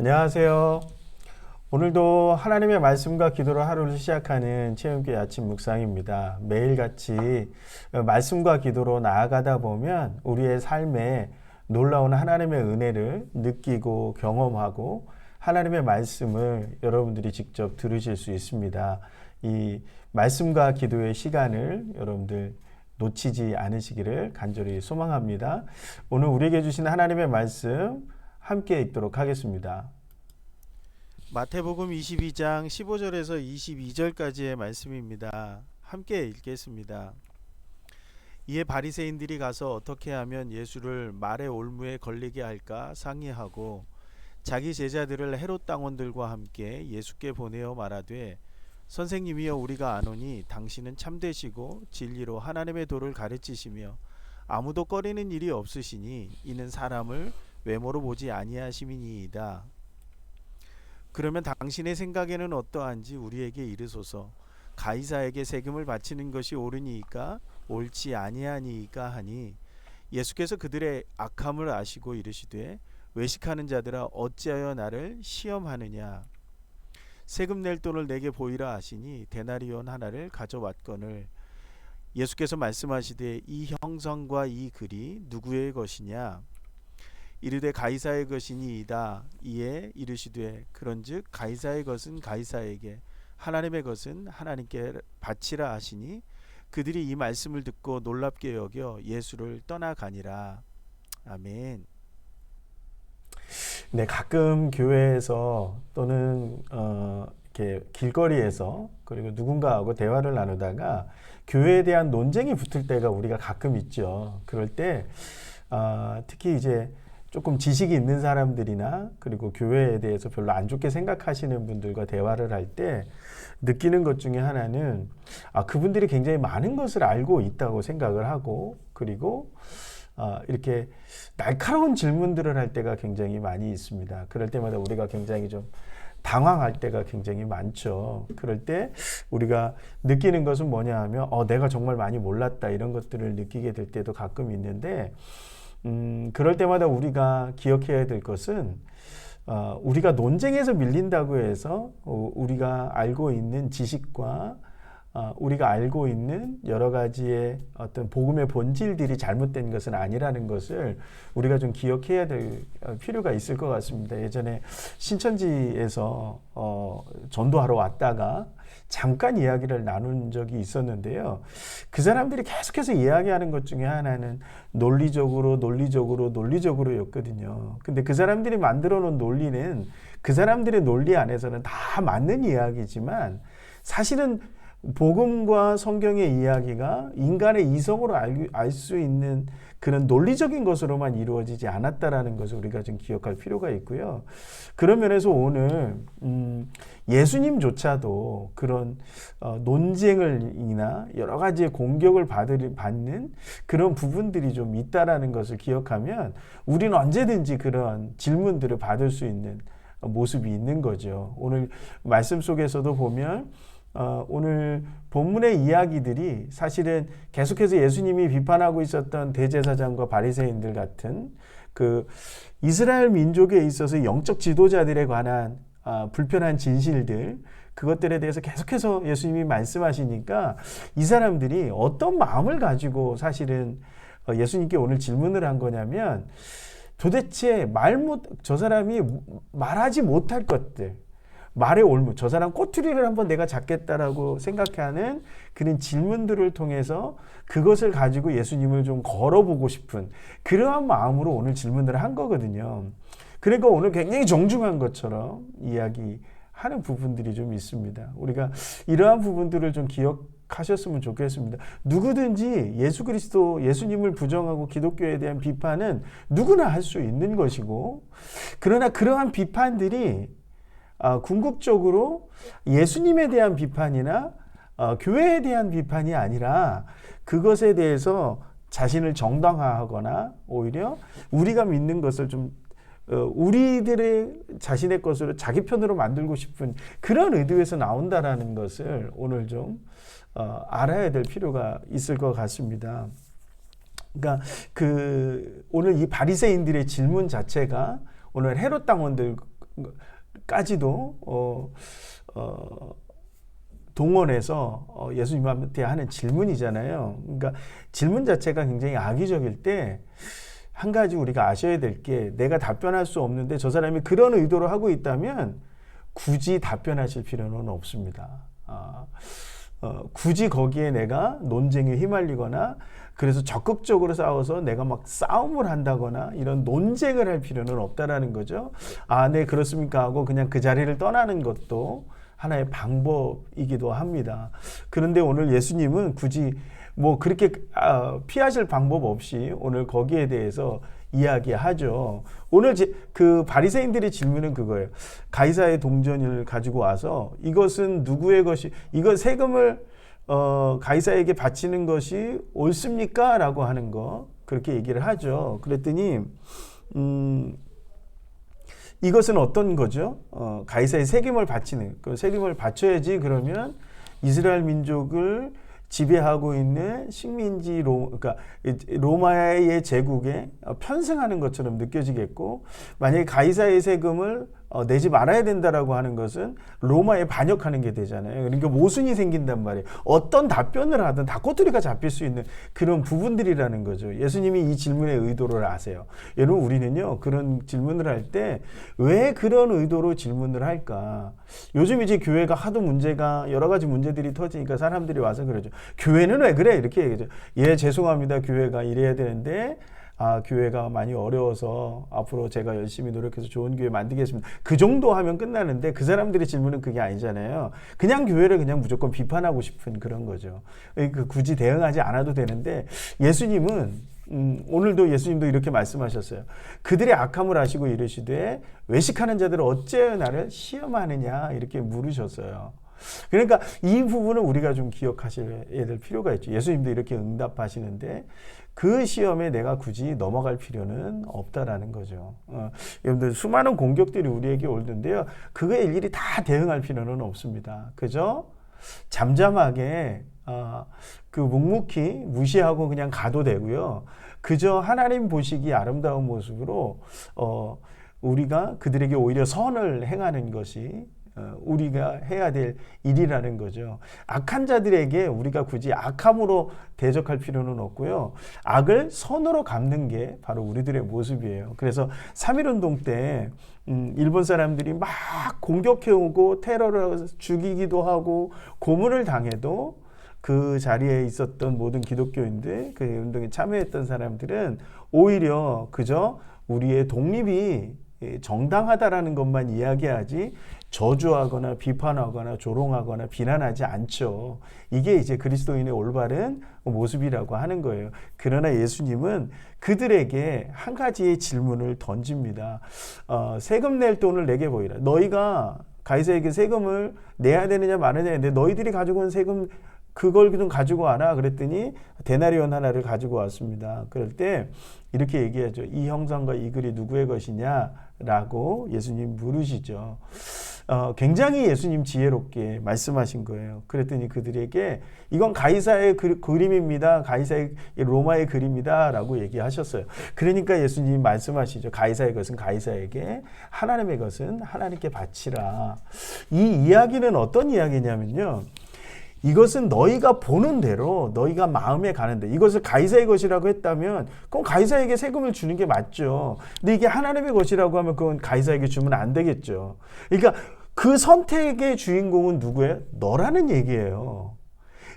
안녕하세요. 오늘도 하나님의 말씀과 기도로 하루를 시작하는 체험교회 아침 묵상입니다. 매일같이 말씀과 기도로 나아가다 보면 우리의 삶에 놀라운 하나님의 은혜를 느끼고 경험하고 하나님의 말씀을 여러분들이 직접 들으실 수 있습니다. 이 말씀과 기도의 시간을 여러분들 놓치지 않으시기를 간절히 소망합니다. 오늘 우리에게 주신 하나님의 말씀 함께 읽도록 하겠습니다. 마태복음 22장 15절에서 22절까지의 말씀입니다. 함께 읽겠습니다. 이에 바리새인들이 가서 어떻게 하면 예수를 말의 올무에 걸리게 할까 상의하고 자기 제자들을 헤롯 당원들과 함께 예수께 보내어 말하되 선생님이여 우리가 아노니 당신은 참되시고 진리로 하나님의 도를 가르치시며 아무도 꺼리는 일이 없으시니 이는 사람을 외모로 보지 아니하심이니이다. 그러면 당신의 생각에는 어떠한지 우리에게 이르소서. 가이사에게 세금을 바치는 것이 옳으니이까 옳지 아니하니이까 하니 예수께서 그들의 악함을 아시고 이르시되 외식하는 자들아 어찌하여 나를 시험하느냐. 세금 낼 돈을 내게 보이라 하시니 데나리온 하나를 가져왔거늘 예수께서 말씀하시되 이 형상과 이 글이 누구의 것이냐. 이르되 가이사의 것이니이다. 이에 이르시되 그런즉 가이사의 것은 가이사에게 하나님의 것은 하나님께 바치라 하시니 그들이 이 말씀을 듣고 놀랍게 여겨 예수를 떠나가니라. 아멘. 네, 가끔 교회에서 또는 이렇게 길거리에서 그리고 누군가하고 대화를 나누다가 교회에 대한 논쟁이 붙을 때가 우리가 가끔 있죠. 그럴 때 특히 이제 조금 지식이 있는 사람들이나 그리고 교회에 대해서 별로 안 좋게 생각하시는 분들과 대화를 할 때 느끼는 것 중에 하나는 그분들이 굉장히 많은 것을 알고 있다고 생각을 하고 그리고 이렇게 날카로운 질문들을 할 때가 굉장히 많이 있습니다. 그럴 때마다 우리가 굉장히 좀 당황할 때가 굉장히 많죠. 그럴 때 우리가 느끼는 것은 뭐냐 하면 내가 정말 많이 몰랐다 이런 것들을 느끼게 될 때도 가끔 있는데 그럴 때마다 우리가 기억해야 될 것은 우리가 논쟁에서 밀린다고 해서 우리가 알고 있는 지식과 우리가 알고 있는 여러 가지의 어떤 복음의 본질들이 잘못된 것은 아니라는 것을 우리가 좀 기억해야 될 필요가 있을 것 같습니다. 예전에 신천지에서 전도하러 왔다가 잠깐 이야기를 나눈 적이 있었는데요. 그 사람들이 계속해서 이야기하는 것 중에 하나는 논리적으로였거든요. 근데 그 사람들이 만들어 놓은 논리는 그 사람들의 논리 안에서는 다 맞는 이야기지만 사실은 복음과 성경의 이야기가 인간의 이성으로 알 수 있는 그런 논리적인 것으로만 이루어지지 않았다라는 것을 우리가 좀 기억할 필요가 있고요. 그런 면에서 오늘 예수님조차도 그런 논쟁을이나 여러 가지의 공격을 받는 그런 부분들이 좀 있다라는 것을 기억하면 우리는 언제든지 그런 질문들을 받을 수 있는 모습이 있는 거죠. 오늘 말씀 속에서도 보면 오늘 본문의 이야기들이 사실은 계속해서 예수님이 비판하고 있었던 대제사장과 바리새인들 같은 그 이스라엘 민족에 있어서 영적 지도자들에 관한 불편한 진실들 그것들에 대해서 계속해서 예수님이 말씀하시니까 이 사람들이 어떤 마음을 가지고 사실은 예수님께 오늘 질문을 한 거냐면 도대체 저 사람이 말하지 못할 것들 말의 올무, 저 사람 꼬투리를 한번 내가 잡겠다라고 생각하는 그런 질문들을 통해서 그것을 가지고 예수님을 좀 걸어보고 싶은 그러한 마음으로 오늘 질문을 한 거거든요. 그러니까 오늘 굉장히 정중한 것처럼 이야기하는 부분들이 좀 있습니다. 우리가 이러한 부분들을 좀 기억하셨으면 좋겠습니다. 누구든지 예수 그리스도, 예수님을 부정하고 기독교에 대한 비판은 누구나 할 수 있는 것이고 그러나 그러한 비판들이 궁극적으로 예수님에 대한 비판이나 교회에 대한 비판이 아니라 그것에 대해서 자신을 정당화하거나 오히려 우리가 믿는 것을 좀 우리들의 자신의 것으로 자기 편으로 만들고 싶은 그런 의도에서 나온다라는 것을 오늘 좀 알아야 될 필요가 있을 것 같습니다. 그러니까 오늘 이 바리새인들의 질문 자체가 오늘 헤롯 당원들 까지도 동원해서 예수님한테 하는 질문이잖아요. 그러니까 질문 자체가 굉장히 악의적일 때 한 가지 우리가 아셔야 될 게, 내가 답변할 수 없는데 저 사람이 그런 의도로 하고 있다면 굳이 답변하실 필요는 없습니다. 굳이 거기에 내가 논쟁에 휘말리거나 그래서 적극적으로 싸워서 내가 막 싸움을 한다거나 이런 논쟁을 할 필요는 없다라는 거죠. 네, 그렇습니까 하고 그냥 그 자리를 떠나는 것도 하나의 방법이기도 합니다. 그런데 오늘 예수님은 굳이 뭐 그렇게 피하실 방법 없이 오늘 거기에 대해서 이야기하죠. 오늘 그 바리새인들의 질문은 그거예요. 가이사의 동전을 가지고 와서 이것은 누구의 것이, 이거 세금을 가이사에게 바치는 것이 옳습니까? 라고 하는 거, 그렇게 얘기를 하죠. 그랬더니 이것은 어떤 거죠? 가이사의 세금을 바치는, 그 세금을 바쳐야지 그러면 이스라엘 민족을 지배하고 있는 식민지 그러니까 로마의 제국에 편승하는 것처럼 느껴지겠고, 만약에 가이사의 세금을 내지 말아야 된다라고 하는 것은 로마에 반역하는 게 되잖아요. 그러니까 모순이 생긴단 말이에요. 어떤 답변을 하든 다 꼬투리가 잡힐 수 있는 그런 부분들이라는 거죠. 예수님이 이 질문의 의도를 아세요. 여러분, 우리는요 그런 질문을 할 때 왜 그런 의도로 질문을 할까? 요즘 이제 교회가 하도 문제가, 여러 가지 문제들이 터지니까 사람들이 와서 그러죠. 교회는 왜 그래? 이렇게 얘기하죠. 예, 죄송합니다. 교회가 이래야 되는데 교회가 많이 어려워서 앞으로 제가 열심히 노력해서 좋은 교회 만들겠습니다. 그 정도 하면 끝나는데, 그 사람들의 질문은 그게 아니잖아요. 그냥 교회를 그냥 무조건 비판하고 싶은 그런 거죠. 굳이 대응하지 않아도 되는데, 예수님은 오늘도 예수님도 이렇게 말씀하셨어요. 그들의 악함을 아시고 이르시되 외식하는 자들은 어째 나를 시험하느냐, 이렇게 물으셨어요. 그러니까 이 부분은 우리가 좀 기억하셔야 될 필요가 있죠. 예수님도 이렇게 응답하시는데 그 시험에 내가 굳이 넘어갈 필요는 없다라는 거죠. 여러분들, 수많은 공격들이 우리에게 오는데요, 그거에 일일이 다 대응할 필요는 없습니다. 그죠? 잠잠하게 그 묵묵히 무시하고 그냥 가도 되고요. 그저 하나님 보시기 아름다운 모습으로 우리가 그들에게 오히려 선을 행하는 것이 우리가 해야 될 일이라는 거죠. 악한 자들에게 우리가 굳이 악함으로 대적할 필요는 없고요. 악을 선으로 갚는 게 바로 우리들의 모습이에요. 그래서 3.1운동 때 일본 사람들이 막 공격해오고 테러를 죽이기도 하고 고문을 당해도 그 자리에 있었던 모든 기독교인들, 그 운동에 참여했던 사람들은 오히려 그저 우리의 독립이 정당하다라는 것만 이야기하지 저주하거나 비판하거나 조롱하거나 비난하지 않죠. 이게 이제 그리스도인의 올바른 모습이라고 하는 거예요. 그러나 예수님은 그들에게 한 가지의 질문을 던집니다. 세금 낼 돈을 내게 보이라. 너희가 가이사에게 세금을 내야 되느냐 마느냐 했는데 너희들이 가지고 온 세금 그걸 좀 가지고 와라 그랬더니 데나리온 하나를 가지고 왔습니다. 그럴 때 이렇게 얘기하죠. 이 형상과 이 글이 누구의 것이냐라고 예수님 물으시죠. 굉장히 예수님 지혜롭게 말씀하신 거예요. 그랬더니 그들에게 이건 가이사의 그림입니다. 가이사의 로마의 그림이다 라고 얘기하셨어요. 그러니까 예수님이 말씀하시죠. 가이사의 것은 가이사에게, 하나님의 것은 하나님께 바치라. 이 이야기는 어떤 이야기냐면요, 이것은 너희가 보는 대로, 너희가 마음에 가는데, 이것을 가이사의 것이라고 했다면 그럼 가이사에게 세금을 주는 게 맞죠. 근데 이게 하나님의 것이라고 하면 그건 가이사에게 주면 안 되겠죠. 그러니까 그 선택의 주인공은 누구예요? 너라는 얘기예요.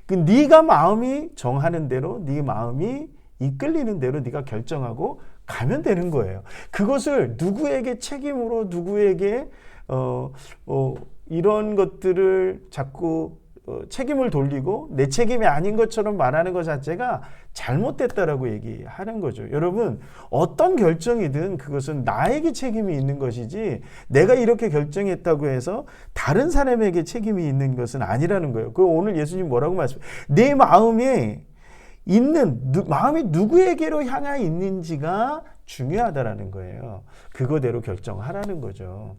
네가 마음이 정하는 대로, 네 마음이 이끌리는 대로 네가 결정하고 가면 되는 거예요. 그것을 누구에게 책임으로, 누구에게 이런 것들을 자꾸 책임을 돌리고 내 책임이 아닌 것처럼 말하는 것 자체가 잘못됐다라고 얘기하는 거죠. 여러분, 어떤 결정이든 그것은 나에게 책임이 있는 것이지 내가 이렇게 결정했다고 해서 다른 사람에게 책임이 있는 것은 아니라는 거예요. 그 오늘 예수님 뭐라고 말씀해요? 내 마음이 마음이 누구에게로 향해 있는지가 중요하다라는 거예요. 그거대로 결정하라는 거죠.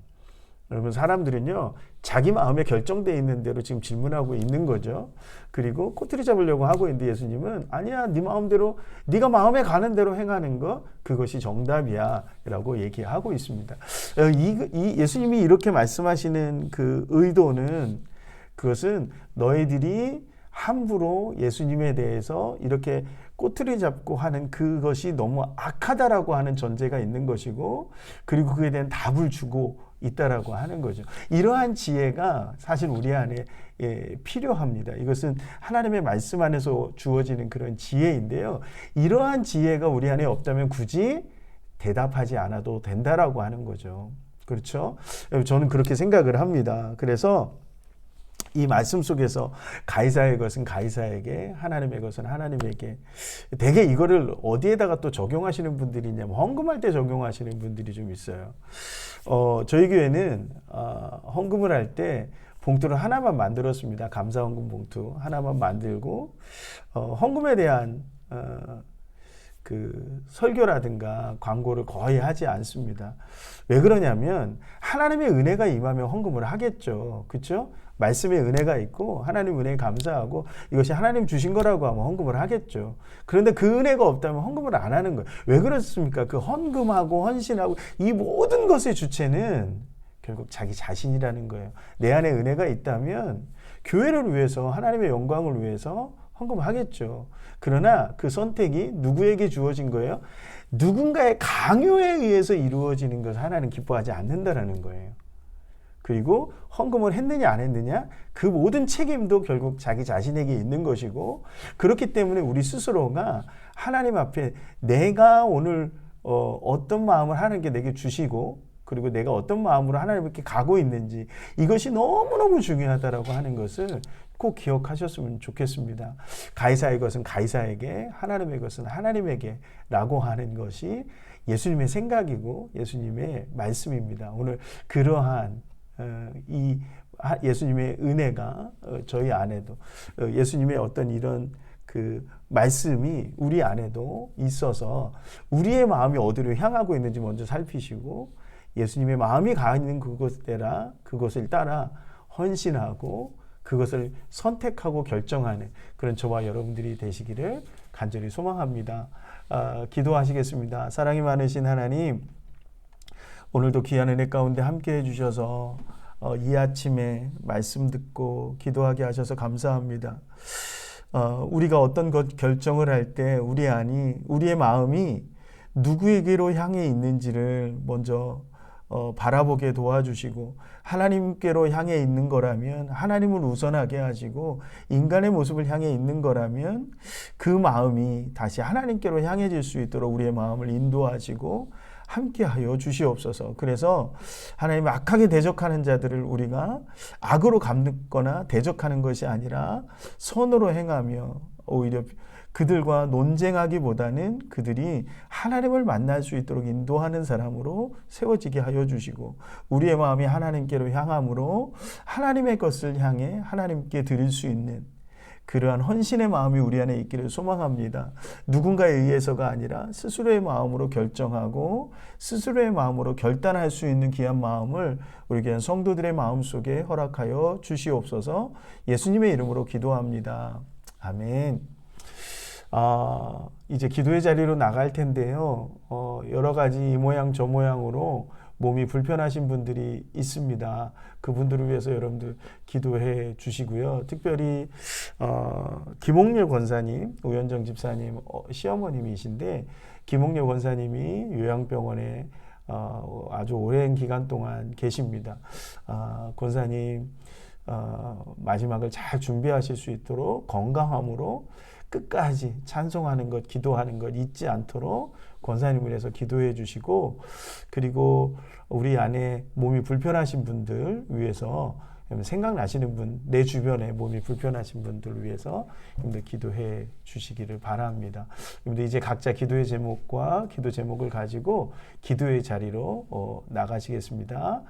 여러분 사람들은요 자기 마음에 결정되어 있는 대로 지금 질문하고 있는 거죠. 그리고 꼬투리 잡으려고 하고 있는데 예수님은 아니야, 네 마음대로 네가 마음에 가는 대로 행하는 거 그것이 정답이야 라고 얘기하고 있습니다. 이 예수님이 이렇게 말씀하시는 그 의도는 그것은 너희들이 함부로 예수님에 대해서 이렇게 꼬투리 잡고 하는 그것이 너무 악하다라고 하는 전제가 있는 것이고, 그리고 그에 대한 답을 주고 있다라고 하는 거죠. 이러한 지혜가 사실 우리 안에 필요합니다. 이것은 하나님의 말씀 안에서 주어지는 그런 지혜인데요. 이러한 지혜가 우리 안에 없다면 굳이 대답하지 않아도 된다라고 하는 거죠. 그렇죠? 저는 그렇게 생각을 합니다. 그래서 이 말씀 속에서 가이사의 것은 가이사에게, 하나님의 것은 하나님에게, 되게 이거를 어디에다가 또 적용하시는 분들이 있냐면 헌금할 때 적용하시는 분들이 좀 있어요. 저희 교회는 헌금을 할 때 봉투를 하나만 만들었습니다. 감사 헌금 봉투 하나만 만들고 헌금에 대한 그 설교라든가 광고를 거의 하지 않습니다. 왜 그러냐면 하나님의 은혜가 임하면 헌금을 하겠죠. 그렇죠? 말씀의 은혜가 있고 하나님 은혜에 감사하고 이것이 하나님 주신 거라고 하면 헌금을 하겠죠. 그런데 그 은혜가 없다면 헌금을 안 하는 거예요. 왜 그렇습니까? 그 헌금하고 헌신하고 이 모든 것의 주체는 결국 자기 자신이라는 거예요. 내 안에 은혜가 있다면 교회를 위해서, 하나님의 영광을 위해서 헌금을 하겠죠. 그러나 그 선택이 누구에게 주어진 거예요? 누군가의 강요에 의해서 이루어지는 것을 하나님 기뻐하지 않는다라는 거예요. 그리고 헌금을 했느냐 안 했느냐, 그 모든 책임도 결국 자기 자신에게 있는 것이고, 그렇기 때문에 우리 스스로가 하나님 앞에 내가 오늘 어떤 마음을 하는 게 내게 주시고, 그리고 내가 어떤 마음으로 하나님께 가고 있는지, 이것이 너무너무 중요하다라고 하는 것을 꼭 기억하셨으면 좋겠습니다. 가이사의 것은 가이사에게, 하나님의 것은 하나님에게 라고 하는 것이 예수님의 생각이고 예수님의 말씀입니다. 오늘 그러한 이 예수님의 은혜가 저희 안에도, 예수님의 어떤 이런 그 말씀이 우리 안에도 있어서 우리의 마음이 어디로 향하고 있는지 먼저 살피시고, 예수님의 마음이 가 있는 그것을 따라 헌신하고 그것을 선택하고 결정하는 그런 저와 여러분들이 되시기를 간절히 소망합니다. 기도하시겠습니다. 사랑이 많으신 하나님, 오늘도 귀한 은혜 가운데 함께 해주셔서 이 아침에 말씀 듣고 기도하게 하셔서 감사합니다. 우리가 어떤 것 결정을 할 때 우리의 마음이 누구에게로 향해 있는지를 먼저 바라보게 도와주시고, 하나님께로 향해 있는 거라면 하나님을 우선하게 하시고, 인간의 모습을 향해 있는 거라면 그 마음이 다시 하나님께로 향해질 수 있도록 우리의 마음을 인도하시고 함께하여 주시옵소서. 그래서 하나님 악하게 대적하는 자들을 우리가 악으로 갚거나 대적하는 것이 아니라 선으로 행하며, 오히려 그들과 논쟁하기보다는 그들이 하나님을 만날 수 있도록 인도하는 사람으로 세워지게 하여 주시고, 우리의 마음이 하나님께로 향함으로 하나님의 것을 향해 하나님께 드릴 수 있는 그러한 헌신의 마음이 우리 안에 있기를 소망합니다. 누군가에 의해서가 아니라 스스로의 마음으로 결정하고 스스로의 마음으로 결단할 수 있는 귀한 마음을 우리 귀한 성도들의 마음속에 허락하여 주시옵소서. 예수님의 이름으로 기도합니다. 아멘. 이제 기도의 자리로 나갈 텐데요. 여러 가지 이 모양 저 모양으로 몸이 불편하신 분들이 있습니다. 그분들을 위해서 여러분들 기도해 주시고요. 특별히 김옥렬 권사님, 우현정 집사님 시어머님이신데, 김옥렬 권사님이 요양병원에 아주 오랜 기간 동안 계십니다. 권사님 마지막을 잘 준비하실 수 있도록 건강함으로 끝까지 찬송하는 것, 기도하는 것 잊지 않도록 권사님을 위해서 기도해 주시고, 그리고 우리 안에 몸이 불편하신 분들 위해서, 생각나시는 분, 내 주변에 몸이 불편하신 분들을 위해서 여러분들 기도해 주시기를 바랍니다. 여러분들 이제 각자 기도의 제목과 기도 제목을 가지고 기도의 자리로 나가시겠습니다.